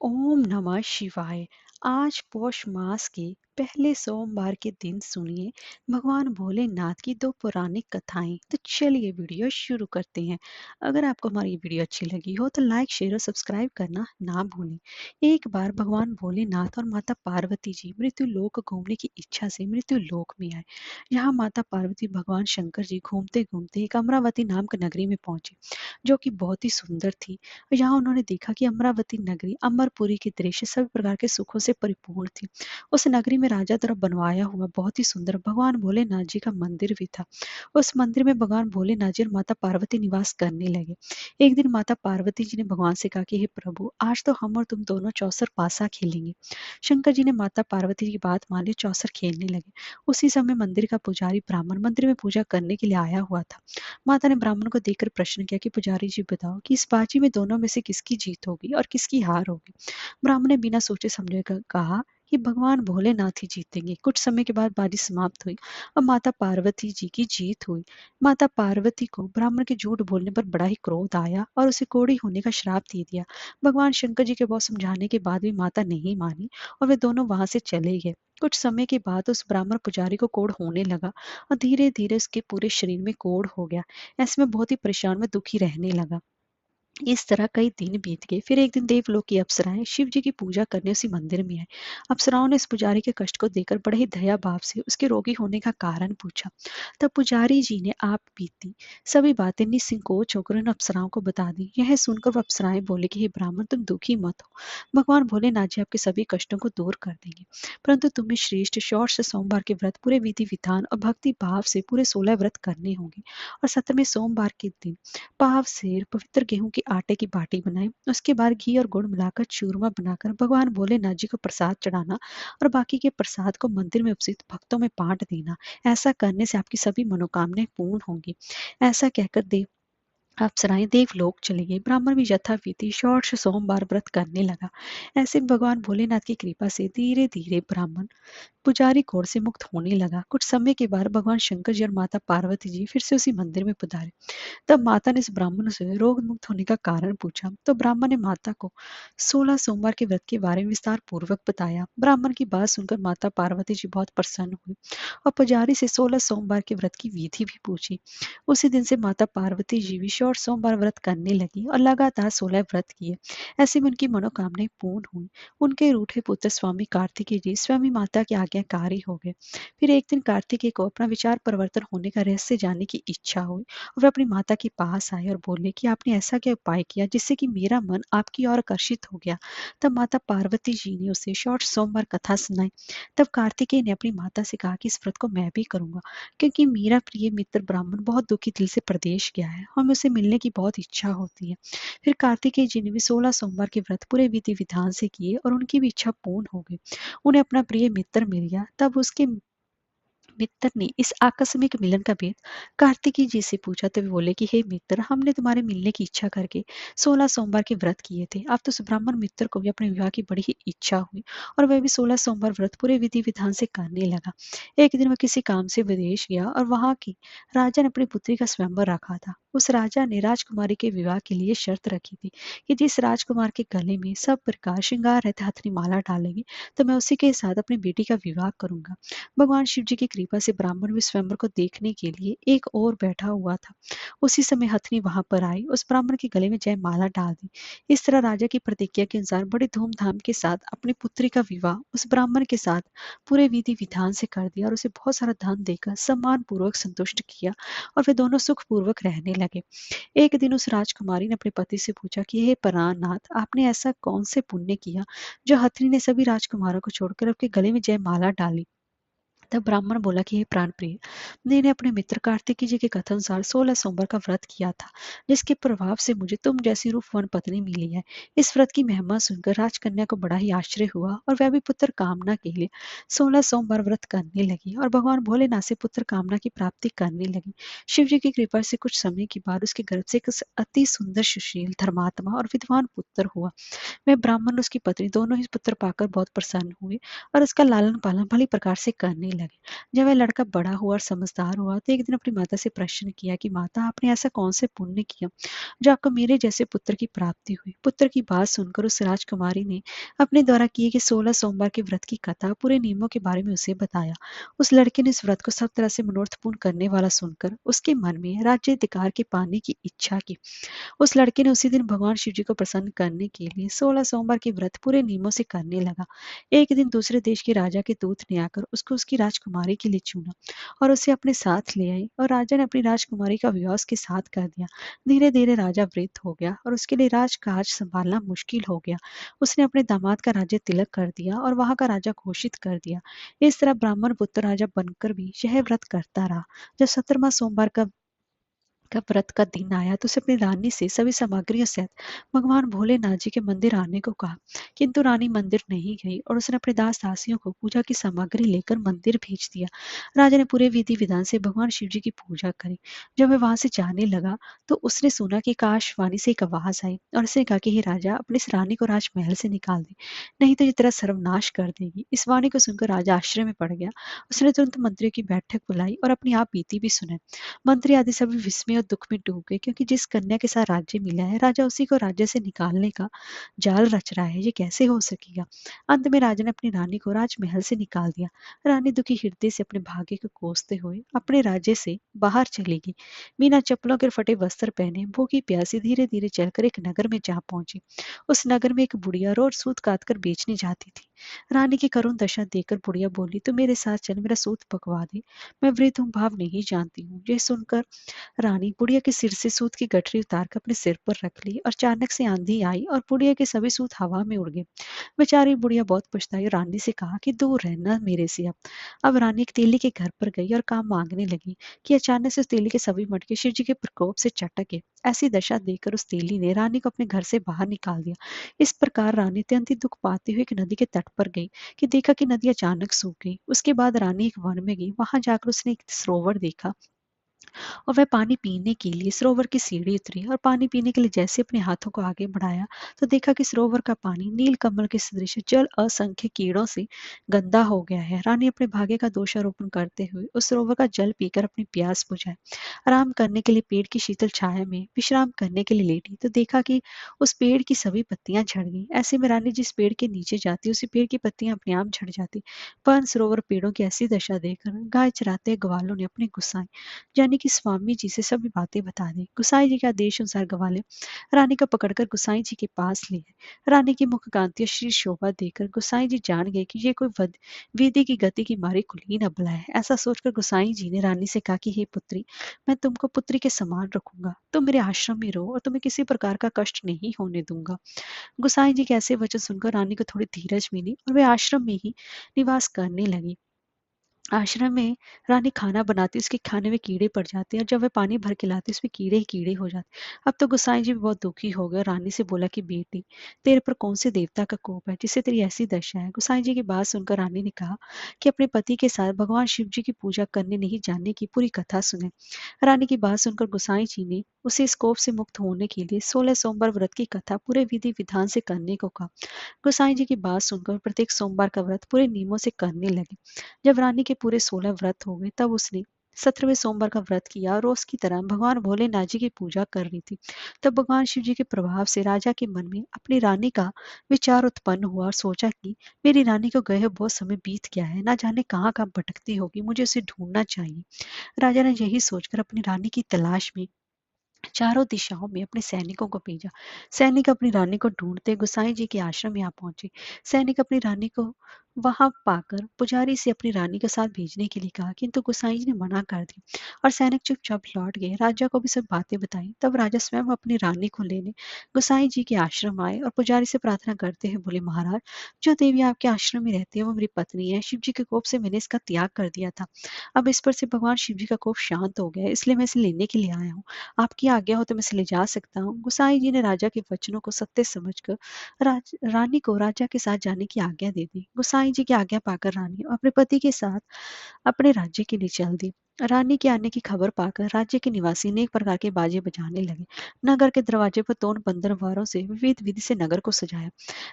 ओम नमः शिवाय। आज पौष मास के पहले सोमवार के दिन सुनिए भगवान भोलेनाथ की दो पौराणिक कथाएं। तो चलिए वीडियो शुरू करते हैं। अगर आपको हमारी वीडियो अच्छी लगी हो तो लाइक शेयर और सब्सक्राइब करना ना भूलें। एक बार भगवान भोलेनाथ और माता पार्वती जी मृत्यु लोक घूमने की इच्छा से मृत्यु लोक में आए। यहाँ माता पार्वती भगवान शंकर जी घूमते घूमते एक अमरावती नाम की नगरी में पहुंचे, जो कि बहुत ही सुंदर थी। यहाँ उन्होंने देखा कि अमरावती नगरी अमरपुरी के दृश्य सभी प्रकार के सुखों से परिपूर्ण थी। उस नगरी में राजा द्वारा बनवाया हुआ बहुत ही सुंदर भगवान भोलेनाथ जी का मंदिर भी था। उस मंदिर में भगवान भोलेनाथ जी और माता पार्वती निवास करने लगे। एक दिन माता पार्वती जी ने भगवान से कहा कि हे प्रभु, आज तो हम और तुम दोनों चौसर पासा खेलेंगे। शंकर जी ने माता पार्वती की बात मानी, चौसर खेलने लगे। उसी समय मंदिर का पुजारी ब्राह्मण मंदिर में पूजा करने के लिए आया हुआ था। माता ने ब्राह्मण को देखकर प्रश्न किया कि पुजारी जी बताओ कि इस बाजी में दोनों में से किसकी जीत होगी और किसकी हार होगी। ब्राह्मण ने बिना सोचे समझे कहा कि भगवान भोलेनाथ ही जीतेंगे। कुछ समय के बाद बाजी समाप्त हुई और माता पार्वती जी की जीत हुई। माता पार्वती को ब्राह्मण के झूठ बोलने पर बड़ा ही क्रोध आया और उसे कोढ़ी होने का श्राप दे दिया। भगवान शंकर जी के बहुत समझाने के बाद भी माता नहीं मानी और वे दोनों वहां से चले गए। कुछ समय के बाद उस ब्राह्मण पुजारी को कोढ़ होने लगा और धीरे धीरे उसके पूरे शरीर में कोढ़ हो गया। ऐसे में बहुत ही परेशान में दुखी रहने लगा। इस तरह कई दिन बीत गए। फिर एक दिन देवलोक की अप्सराएं शिव जी की पूजा करने उसी मंदिर में आई। अप्सराओं ने इस पुजारी के कष्ट को देखकर बड़े ही दया भाव से उसके रोगी होने का कारण पूछा। तब पुजारी जी ने आप बीती सभी बातें निसंकोच होकर उन अप्सराओं को बता दी। यह सुनकर वो अप्सराएं बोले कि हे ब्राह्मण, तुम दुखी मत हो, भगवान भोलेनाथ जी आपके सभी कष्टों को दूर कर देंगे। परंतु तुम्हें श्रेष्ठ षोडश सोमवार के व्रत पूरे विधि विधान और भक्ति भाव से पूरे 16 व्रत करने होंगे। और 17वें सोमवार के दिन पाव से पवित्र गेहूं के आटे की बाटी बनाएं। उसके बाद घी और गुड़ मिलाकर चूरमा बनाकर भगवान भोलेनाथ जी को प्रसाद चढ़ाना और बाकी के प्रसाद को मंदिर में उपस्थित भक्तों में बांट देना। ऐसा करने से आपकी सभी मनोकामनाएं पूर्ण होंगी। ऐसा कहकर देव अप्सराएं देवलोक चली गई। ब्राह्मण भी यथाविधि षोडश सोमवार व्रत करने लगा। ऐसे में भगवान भोलेनाथ की कृपा से धीरे धीरे ब्राह्मण पुजारी कोढ़ से मुक्त होने लगा। कुछ समय के बाद भगवान शंकर जी और माता पार्वती जी फिर से उसी मंदिर में पधारे। तब माता ने इस ब्राह्मण से रोग मुक्त होने का कारण पूछा। तो ब्राह्मण ने माता को 16 सोमवार के व्रत के बारे में विस्तार पूर्वक बताया। ब्राह्मण की बात सुनकर माता पार्वती जी बहुत प्रसन्न हुई और पुजारी से 16 सोमवार के व्रत की विधि भी पूछी। उसी दिन से माता पार्वती जी भी और सोमवार व्रत करने लगी और लगातार 16 व्रत किए। ऐसे में उनकी मनोकामनाएं पूर्ण हुई। उनके रूठे पुत्र स्वामी कार्तिकेय जी स्वयं माता के आज्ञाकारी हो गए। फिर एक दिन कार्तिकेय को अपना विचार परिवर्तन होने का रहस्य जानने की इच्छा हुई और वे अपनी माता के पास आए और बोले कि आपने ऐसा क्या उपाय किया जिससे कि मेरा मन आपकी ओर आकर्षित हो गया। तब माता पार्वती जी ने उसे शॉर्ट सोमवार कथा सुनाई। तब कार्तिकेय ने अपनी माता से कहा कि इस व्रत को मैं भी करूंगा, क्योंकि मेरा प्रिय मित्र ब्राह्मण बहुत दुखी दिल से प्रदेश गया है और मुझसे मिलने की बहुत इच्छा होती है। फिर कार्तिकेय जी ने भी 16 सोमवार के व्रत पूरे विधि विधान से किए और उनकी भी इच्छा पूर्ण हो गई। उन्हें अपना प्रिय मित्र मिल गया। तब उसके मित्र ने इस आकस्मिक मिलन का भेद कार्तिकी जी से पूछा। तो वे बोले कि हे मित्र, हमने तुम्हारे मिलने की इच्छा करके 16 सोमवार के व्रत किए थे। अब तो उस ब्राह्मण मित्र को भी अपने विवाह की बड़ी ही इच्छा हुई और वह भी 16 सोमवार व्रत पूरे विधि विधान से करने लगा। एक दिन वह किसी काम से विदेश गया और वहां की राजा ने अपनी पुत्री का स्वयंवर रखा था। उस राजा ने राजकुमारी के विवाह के लिए शर्त रखी थी कि जिस राजकुमार के गले में सब प्रकार श्रृंगार रहते हथनी माला डालेगी, तो मैं उसी के साथ अपनी बेटी का विवाह करूंगा। भगवान शिव जी की कृपा से ब्राह्मण भी स्वयंवर को देखने के लिए एक ओर बैठा हुआ था। उसी समय हथनी वहां पर आई, उस ब्राह्मण के गले में जयमाला डाल दी। इस तरह राजा की प्रतिज्ञा के अनुसार बड़े धूमधाम के साथ अपनी पुत्री का विवाह उस ब्राह्मण के साथ पूरे विधि विधान से कर दिया और उसे बहुत सारा धन देकर सम्मान पूर्वक संतुष्ट किया और वे दोनों सुख पूर्वक रहने लगे। एक दिन उस राजकुमारी ने अपने पति से पूछा कि हे प्राणनाथ, आपने ऐसा कौन से पुण्य किया जो हथनी ने सभी राजकुमारों को छोड़कर आपके गले में जयमाला डाली। तब ब्राह्मण बोला कि हे प्राण प्रिय, मैंने अपने मित्र कार्तिकी जी के कथन अनुसार 16 सोमवार का व्रत किया था, जिसके प्रभाव से मुझे तुम जैसी रूपवान पत्नी मिली है। इस व्रत की महिमा सुनकर राजकन्या को बड़ा ही आश्चर्य हुआ और वह भी पुत्र कामना के लिए 16 सोमवार व्रत करने लगी और भगवान भोलेनाथ से पुत्र कामना की प्राप्ति करने लगी। शिव जी की कृपा से कुछ समय के बाद उसके गर्भ से एक अति सुंदर सुशील धर्मात्मा और विद्वान पुत्र हुआ। वह ब्राह्मण और उसकी पत्नी दोनों ही पुत्र पाकर बहुत प्रसन्न हुए और उसका लालन पालन भली प्रकार से करने लगे। जब वह लड़का बड़ा हुआ और समझदार हुआ तो एक दिन अपनी माता से प्रश्न किया कि माता, आपने ऐसा कौन से पुण्य किया जो आपको मेरे जैसे पुत्र की प्राप्ति हुई। पुत्र की बात सुनकर उस राजकुमारी ने अपने द्वारा किए गए 16 सोमवार के व्रत की कथा पूरे नियमों के बारे में उसे बताया। उस लड़के ने इस व्रत को सब तरह से मनोरथ पूर्ण करने वाला सुनकर उसके मन में राज्य अधिकार के पाने की इच्छा की। उस लड़के ने उसी दिन भगवान शिव जी को प्रसन्न करने के लिए 16 सोमवार के व्रत पूरे नियमों से करने लगा। एक दिन दूसरे देश के राजा के दूत ने आकर उसको उसकी राजकुमारी के लिए चुना और उसे अपने साथ ले आई, और राजा ने अपनी राजकुमारी का विवाह उसके साथ कर दिया। धीरे धीरे राजा वृद्ध हो गया और उसके लिए राजकाज संभालना मुश्किल हो गया। उसने अपने दामाद का राज्य तिलक कर दिया और वहां का राजा घोषित कर दिया। इस तरह ब्राह्मण पुत्र राजा बनकर भी यह व्रत करता रहा। जब 17वां सोमवार का व्रत का दिन आया तो उसे अपनी रानी से सभी सामग्रियों सहित भगवान भोलेनाथ जी के मंदिर आने को कहा, किंतु रानी मंदिर नहीं गई और उसने अपने दास दासियों को पूजा की सामग्री लेकर मंदिर भेज दिया। राजा ने पूरे विधि विधान से भगवान शिव जी की पूजा करी। जब वह वहां से जाने लगा तो उसने सुना कि आकाशवाणी से एक आवाज आई और उसने कहा कि हे राजा, अपनी इस रानी को राजमहल से निकाल दे, नहीं तो ये तेरा सर्वनाश कर देगी। इस वाणी को सुनकर राजा आश्चर्य में पड़ गया। उसने तुरंत मंत्रियों की बैठक बुलाई और अपनी आप बीती भी सुनाई। मंत्री आदि सभी विस्मय और दुख में डूब गए, क्योंकि जिस कन्या के साथ राज्य मिला है राजा उसी को राज्य से निकालने का जाल रच रहा है, ये कैसे हो सकेगा। अंत में राजा ने अपनी रानी को राजमहल से निकाल दिया। रानी दुखी हृदय से अपने भाग्य को कोसते हुए अपने राज्य से बाहर चली गई। बिना चप्पलों के फटे वस्त्र पहने भूखी प्यासी धीरे धीरे चलकर एक नगर में जा पहुंची। उस नगर में एक बुढ़िया रोज सूत काट कर बेचने जाती थी। रानी की करुण दशा देखकर बुढ़िया बोली, तू मेरे साथ चल, मेरा सूत पकवा दे, मैं वृद्ध हूँ, भाव नहीं जानती हूँ। यह सुनकर रानी बुढ़िया के सिर से सूत की गठरी उतारकर अपने सिर पर रख ली और अचानक से आंधी आई और बुढ़िया के सभी सूत हवा में उड़ गए। बेचारी बुढ़िया बहुत पछताई और रानी से कहा कि दूर रहना मेरे से अब रानी एक तेली के घर पर गई और काम मांगने लगी कि अचानक से उस तेली के सभी मटके शिव जी के प्रकोप से चटक गए। ऐसी दशा देखकर उस तेली ने रानी को अपने घर से बाहर निकाल दिया। इस प्रकार रानी अत्यंत ही दुख पाते हुए एक नदी के तट पर गई कि देखा कि नदी अचानक सूख गई। उसके बाद रानी एक वन में गई। वहां जाकर उसने एक सरोवर देखा और वह पानी पीने के लिए सरोवर की सीढ़ी उतरी और पानी पीने के लिए जैसे अपने हाथों को आगे बढ़ाया तो देखा कि सरोवर का पानी नील कमल के सदृश जल असंख्य कीड़ों से गंदा हो गया है। रानी अपने भाग्य का दोषारोपण करते हुए उस सरोवर का जल पीकर अपनी प्यास बुझाए आराम करने के लिए पेड़ की शीतल छाया में विश्राम करने के लिए लेटी तो देखा कि उस पेड़ की सभी पत्तियां झड़ गई। ऐसे में रानी जिस पेड़ के नीचे जाती उसी पेड़ की पत्तियां अपने आप झड़ जाती। वन सरोवर पेड़ों की ऐसी दशा देखकर गाय चराते ग्वालों ने अपने गुस्सा यानी कि स्वामी जी से सभी बातें बता दी। गुसाई जी के आदेश अनुसार ग्वाले रानी को पकड़कर गुसाई जी के पास ले गए। रानी की मुख कांति और श्री शोभा देखकर गुसाई जी जान गए कि ये कोई विधि की गति की मारी कुलीन अबला है। ऐसा सोचकर गुसाई जी ने रानी से कहा कि हे पुत्री, मैं तुमको पुत्री के समान रखूंगा, तुम मेरे आश्रम में रहो और तुम्हें किसी प्रकार का कष्ट नहीं होने दूंगा। गुसाई जी के ऐसे वचन सुनकर रानी को थोड़ी धीरज मिली और वे आश्रम में ही निवास करने लगी। आश्रम में रानी खाना बनाती, उसके खाने में कीड़े पड़ जाते हैं और जब वह पानी भर के लाती उसमें कीड़े ही कीड़े हो जाते। अब तो गोसाई जी भी बहुत दुखी हो गए। रानी से बोला कि बेटी, तेरे पर कौन से देवता का कोप है जिससे तेरी ऐसी दशा है। गोसाई जी की बात सुनकर रानी ने कहा कि अपने पति के साथ भगवान शिव जी की पूजा करने नहीं जाने की पूरी कथा सुने। रानी की बात सुनकर गोसाई जी ने उसे इस कोप से मुक्त होने के लिए 16 सोमवार व्रत की कथा पूरे विधि विधान से करने को कहा। गोसाई जी की बात सुनकर प्रत्येक सोमवार का व्रत पूरे नियमों से करने लगे। जब रानी के पूरे 16 व्रत हो गए तब उसने 17वें सोमवार का व्रत किया और रोज की तरह भगवान भोलेनाथ जी की पूजा कर रही थी। तब भगवान शिव जी के प्रभाव से राजा के मन में अपनी रानी का विचार उत्पन्न हुआ और सोचा कि मेरी रानी को गए हुए बहुत समय बीत गया है, ना जाने कहाँ कहाँ भटकती होगी, मुझे उसे ढूंढना चाहिए। राजा ने यही सोचकर अपनी रानी की तलाश में चारों दिशाओं में अपने सैनिकों को भेजा। सैनिक अपनी रानी को ढूंढते गोसाई जी के आश्रम में आ पहुंचे। सैनिक अपनी रानी को वहां पाकर पुजारी से अपनी रानी के साथ भेजने के लिए कहा, किंतु गोसाई जी ने मना कर दी और सैनिक चुपचाप लौट गए। राजा को भी सब बातें बताई। तब राजा स्वयं अपनी रानी को लेने गोसाई जी के आश्रम आए और पुजारी से प्रार्थना करते हुए बोले, महाराज, जो देवी आपके आश्रम में रहती है वो मेरी पत्नी है। शिव जी के कोप से मैंने इसका त्याग कर दिया था। अब इस पर से भगवान शिव जी का कोप शांत हो गया है, इसलिए मैं इसे लेने के लिए आया हूँ। आपकी आज्ञा हो तो मैं इसे ले जा सकता हूँ। गुसाई जी ने राजा के वचनों को सत्य समझकर रानी को राजा के साथ जाने की आज्ञा दे दी। गुसाई जी की आज्ञा पाकर रानी अपने पति के साथ अपने राज्य के लिए चल दी। रानी के आने की खबर पाकर राज्य के निवासी अनेक प्रकार के बाजे बजाने लगे। नगर के दरवाजे पर तोरण बंदरवारों से विविध विधि से नगर को सजाया।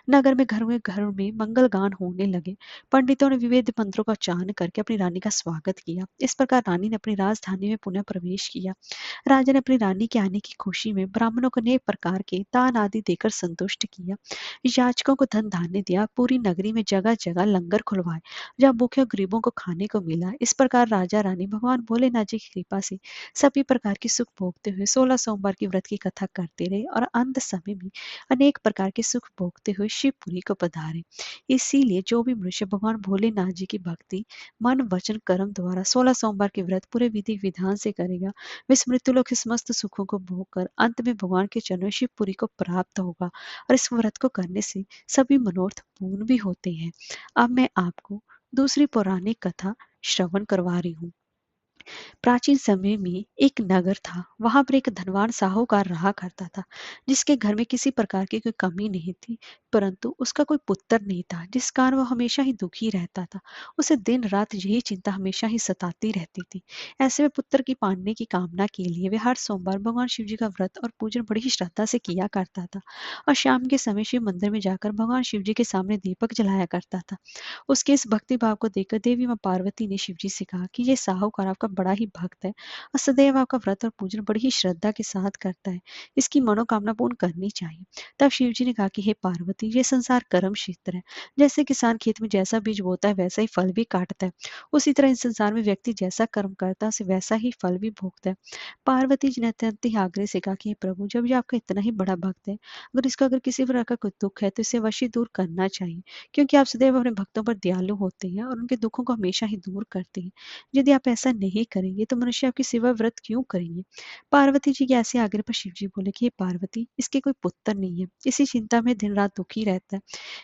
नगर में घर में मंगल गान होने लगे। पंडितों ने विविध मंत्रों का उच्चारण करके अपनी रानी का स्वागत किया। इस प्रकार रानी ने अपनी राजधानी में पुनः प्रवेश किया। राजा ने अपनी रानी के आने की खुशी में ब्राह्मणों को अनेक प्रकार के दान आदि देकर संतुष्ट किया। याचकों को धन धान्य दिया। पूरी नगरी में जगह जगह लंगर खुलवाए, जहाँ भूखे और गरीबों को खाने को मिला। इस प्रकार राजा रानी भगवान भोलेनाथ जी की कृपा से सभी प्रकार की सुख भोगते हुए 16 सोमवार की व्रत की कथा करते रहे और अंत समय में अनेक प्रकार के सुख भोगते हुए शिवपुरी को पधारे। इसीलिए जो भी मनुष्य भगवान भोलेनाथ जी की भक्ति मन वचन कर्म द्वारा 16 सोमवार के व्रत पूरे विधि विधान से करेगा, वे इस मृत्युलोक के समस्त सुखों को भोग कर अंत में भगवान के चरणों में शिवपुरी को प्राप्त होगा। और इस व्रत को करने से सभी मनोरथ पूर्ण भी होते हैं। अब मैं आपको दूसरी पौराणिक कथा श्रवण करवा रही हूँ। प्राचीन समय में एक नगर था। वहां पर एक धनवान साहूकार रहा करता था, जिसके घर में किसी प्रकार की कोई कमी नहीं थी, परंतु उसका कोई पुत्र नहीं था, जिस कारण वो हमेशा ही दुखी रहता था। उसे दिन रात यही चिंता हमेशा ही सताती रहती थी। ऐसे में पुत्र की पाने की कामना के लिए वे हर सोमवार भगवान शिव जी का व्रत और पूजन बड़ी ही श्रद्धा से किया करता था, और शाम के समय शिव मंदिर में जाकर भगवान शिव जी के सामने दीपक जलाया करता था। उसके इस भक्ति भाव को देखकर देवी माँ पार्वती ने शिव जी से कहा कि ये साहूकार आपका बड़ा ही भक्त है और सदैव आपका व्रत और पूजन बड़ी ही श्रद्धा के साथ करता है, इसकी मनोकामना पूर्ण करनी चाहिए। तब शिव जी ने कहा कि हे पार्वती, ये संसार कर्म क्षेत्र है। जैसे किसान खेत में जैसा बीज बोता है वैसा ही फल भी काटता है, उसी तरह इस संसार में व्यक्ति जैसा कर्म करता है उसे वैसा ही फल भी भोगता है। पार्वती जी ने अत्यंत ही आग्रह से कहा कि हे प्रभु, जब ये आपका इतना ही बड़ा भक्त है, अगर किसी प्रकार का कोई दुख है तो इसे अवश्य दूर करना चाहिए, क्योंकि आप सदैव अपने भक्तों पर दयालु होते हैं और उनके दुखों को हमेशा ही दूर करते हैं। यदि आप ऐसा नहीं करेंगे तो मनुष्य आपकी सेवा व्रत क्यों करेंगे? पार्वती जी के ऐसे आग्रह पर शिव जी बोले कि हे पार्वती, इसके कोई पुत्र नहीं है, इसी चिंता में दिन रात दुखी रहता है।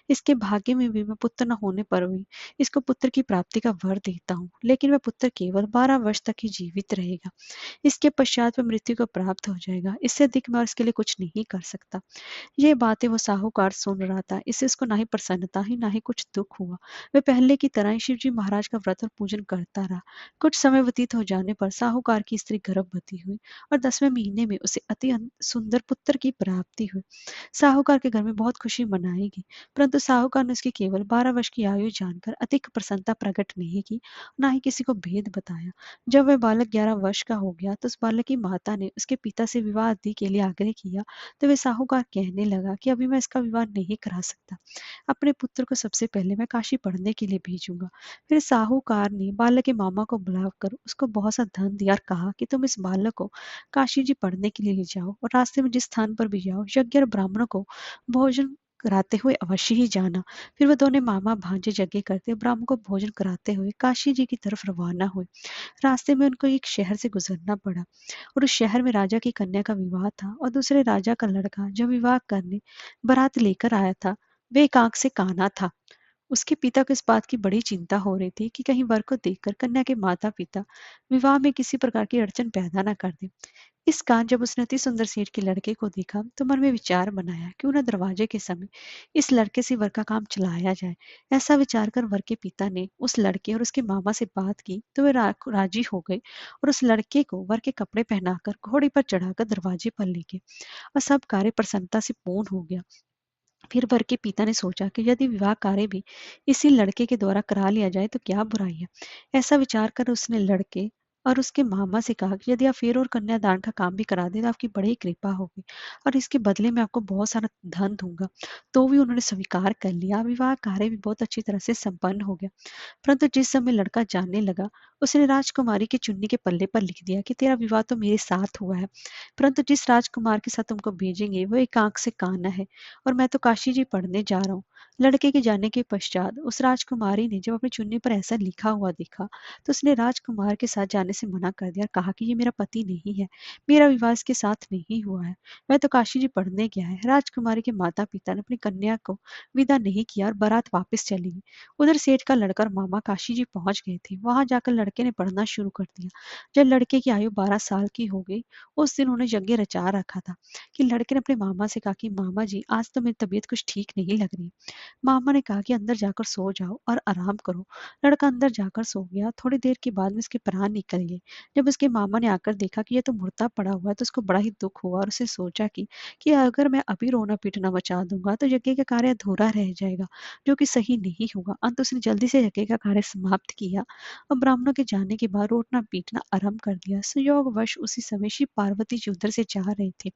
इसके भाग्य में भी मैं पुत्र न होने पर भी इसको पुत्र की प्राप्ति का वर देता हूँ, लेकिन वह पुत्र केवल 12 वर्ष तक ही जीवित रहेगा। इसके पश्चात वह मृत्यु को प्राप्त हो जाएगा। इससे अधिक मैं इसके लिए कुछ नहीं कर सकता। ये बातें वो साहूकार सुन रहा था। इससे उसको ना ही प्रसन्नता ही ना ही कुछ दुख हुआ। वह पहले की तरह ही शिव जी महाराज का व्रत और पूजन करता रहा। कुछ समय व्यतीत हो जाने पर साहूकार की स्त्री गर्भवती हुई और 10वें महीने में उसे सुंदर पुत्र की प्राप्ति हुई। साहूकार के घर में बहुत खुशी मनाई गई, परंतु साहूकार ने उसकी केवल 12 वर्ष की आयु जानकर अधिक प्रसन्नता प्रकट नहीं की, ना ही किसी को भेद बताया। जब वह बालक 11 वर्ष का हो गया तो उस बालक की माता ने उसके पिता से विवाह आदि के लिए आग्रह किया। तो वे साहूकार कहने लगा कि अभी मैं इसका विवाह नहीं करा सकता, अपने पुत्र को सबसे पहले मैं काशी पढ़ने के लिए भेजूंगा। फिर साहूकार ने बालक के मामा को बुलाकर उसको बहुत सा धन दिया और कहा कि तुम इस बालक को काशी जी पढ़ने के लिए ले जाओ और रास्ते में जिस स्थान पर भी जाओ यज्ञ और ब्राह्मणों को भोजन कराते हुए अवश्य ही जाना। फिर वह दोनों मामा भांजे यज्ञ करते ब्राह्मण को भोजन कराते हुए काशी जी की तरफ रवाना हुए। रास्ते में उनको एक शहर से गुजरना पड़ा और उस शहर में राजा की कन्या का विवाह था और दूसरे राजा का लड़का जो विवाह करने बारात लेकर आया था, वे एक आंख से काना था। उसके पिता को इस बात की बड़ी चिंता हो रही थी कि कहीं वर को देखकर कन्या के माता पिता विवाह में किसी प्रकार की अड़चन पैदा न कर दे। इस कारण जब उसने अति सुंदर सेठ के लड़के को देखा तो मन में विचार बनाया क्यों न दरवाजे के समय इस लड़के से वर का काम चलाया जाए। ऐसा विचार कर वर के पिता ने उस लड़के और उसके मामा से बात की तो वे राजी हो गए और उस लड़के को वर के कपड़े पहनाकर घोड़े पर चढ़ाकर दरवाजे पर ले गए और सब कार्य प्रसन्नता से पूर्ण हो गया। फिर वर के पिता ने सोचा कि यदि विवाह कार्य भी इसी लड़के के द्वारा करा लिया जाए तो क्या बुराई है। ऐसा विचार कर उसने लड़के और उसके मामा से कहा कि यदि आप फेर और कन्यादान का काम भी करा दें तो आपकी बड़ी कृपा होगी और इसके बदले में आपको बहुत सारा धन दूंगा। तो भी उन्होंने स्वीकार कर लिया। विवाह कार्य भी बहुत अच्छी तरह से संपन्न हो गया। परंतु जिस समय लड़का जानने लगा, उसने राजकुमारी की चुन्नी के पल्ले पर लिख दिया कि तेरा विवाह तो मेरे साथ हुआ है, परंतु जिस राजकुमार के साथ तुमको भेजेंगे वो एक आंख से काना है और मैं तो काशी जी पढ़ने जा रहा हूँ। लड़के के जाने के पश्चात उस राजकुमारी ने जब अपनी चुन्नी पर ऐसा लिखा हुआ देखा तो उसने राजकुमार के साथ जाने से मना कर दिया और कहा कि ये मेरा पति नहीं है, मेरा विवाह इसके साथ नहीं हुआ है, मैं तो काशी जी पढ़ने गया है। राजकुमारी के माता पिता ने अपनी कन्या को विदा नहीं किया और बारात वापस चली गई। उधर सेठ का लड़का और मामा काशी जी पहुंच गए थे। वहां जाकर लड़के ने पढ़ना शुरू कर दिया। जब लड़के की आयु 12 साल की हो गई, उस दिन उन्हें यज्ञ रचा रखा था कि लड़के ने अपने मामा से कहा कि मामा जी, आज तो मेरी तबीयत कुछ ठीक नहीं लग रही। मामा ने कहा कि अंदर जाकर सो जाओ और आराम करो। लड़का अंदर जाकर सो गया। थोड़ी देर के बाद में उसके प्राण निकल लगे। जब उसके मामा ने आकर देखा कि ये तो मुर्दा पड़ा हुआ है, तो उसको बड़ा ही दुःख हुआ और उसने सोचा कि अगर मैं अभी रोना-पीटना मचा दूँगा, तो यज्ञ का कार्य अधूरा रह जाएगा, जो कि सही नहीं होगा। अंत उसने जल्दी से यज्ञ का कार्य समाप्त किया और ब्राह्मणों के जाने के बाद रोटना-पीटना आरंभ कर दिया। संयोगवश उसी समय शिव पार्वती जी उधर से जा रहे थे।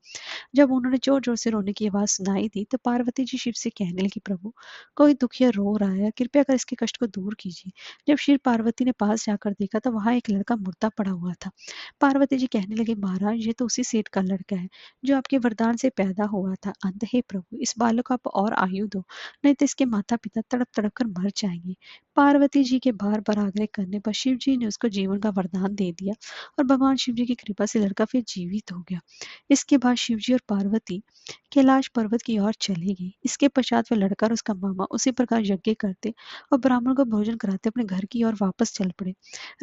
जब उन्होंने जोर-जोर से रोने की आवाज़ सुनाई दी, तो पार्वती जी शिव से कहने लगी, "प्रभु, कोई दुखिया रो रहा है, कृपया कर इसके कष्ट को दूर कीजिए।" जब शिव पार्वती ने पास जाकर देखा, तो वहाँ एक लड़का मुर्दा पड़ा हुआ था। पार्वती जी कहने लगी, "महाराज, ये तो उसी सेठ का लड़का है, जो आपके वरदान से पैदा हुआ था। अंत हे प्रभु, इस बालक को आप और आयु दो, नहीं तो इसके माता-पिता तड़प-तड़प कर मर जाएँगे।" पार्वती जी के बार-बार आग्रह करने पर शिव जी ने उसको जीवन का वरदान दे दिया और भगवान शिव जी की कृपा से लड़का फिर जीवित हो गया। इसके बाद शिवजी और पार्वती कैलाश पर्वत की ओर चली गई। इसके पश्चात वह लड़का और उसका मामा उसी प्रकार यज्ञ करते और ब्राह्मण को भोजन कराते अपने घर की ओर वापस चल पड़े।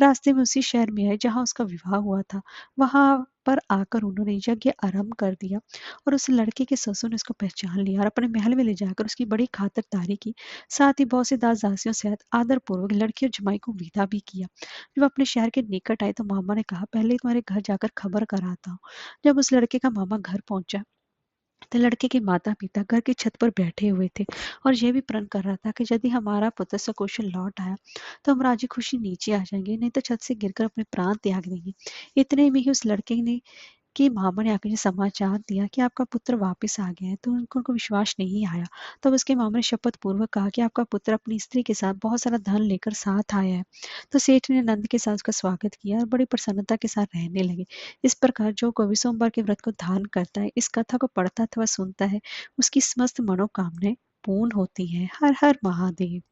रास्ते में उसी शहर में आए जहाँ उसका विवाह हुआ था। वहां पर आकर उन्होंने यज्ञ आरंभ कर दिया और उस लड़के के ससुर ने उसको पहचान लिया और अपने महल में ले जाकर उसकी बड़ी खातिरदारी की। साथ ही बहुत से दास दासियों से आदर पूर्वक लड़की और जमाई को विदा भी किया। जब अपने शहर के निकट आए तो मामा ने कहा, पहले तुम्हारे घर जाकर खबर कराता हूँ। जब उस लड़के का मामा घर पहुंचा, तो लड़के के माता-पिता घर की छत पर बैठे हुए थे और ये भी प्रण कर रहा था कि यदि हमारा पुत्र सकुशल लौट आया, तो हम राजी खुशी नीचे आ जाएँगे, नहीं तो छत से गिरकर अपने प्राण त्याग देंगे। इतने में ही उस लड़के ने कि मामा ने आके ये समाचार दिया कि आपका पुत्र वापस आ गया है, तो उनको विश्वास नहीं आया। तब उसके मामा ने शपथ पूर्वक कहा कि आपका पुत्र अपनी स्त्री के साथ बहुत सारा धन लेकर साथ आया है। तो सेठ ने नंद के साथ उसका स्वागत किया और बड़ी प्रसन्नता के साथ रहने लगे। इस प्रकार जो कोई सोमवार के व्रत को धारण करता है, इस कथा को पढ़ता अथवा सुनता है, उसकी समस्त मनोकामनाएं पूर्ण होती हैं। हर हर महादेव।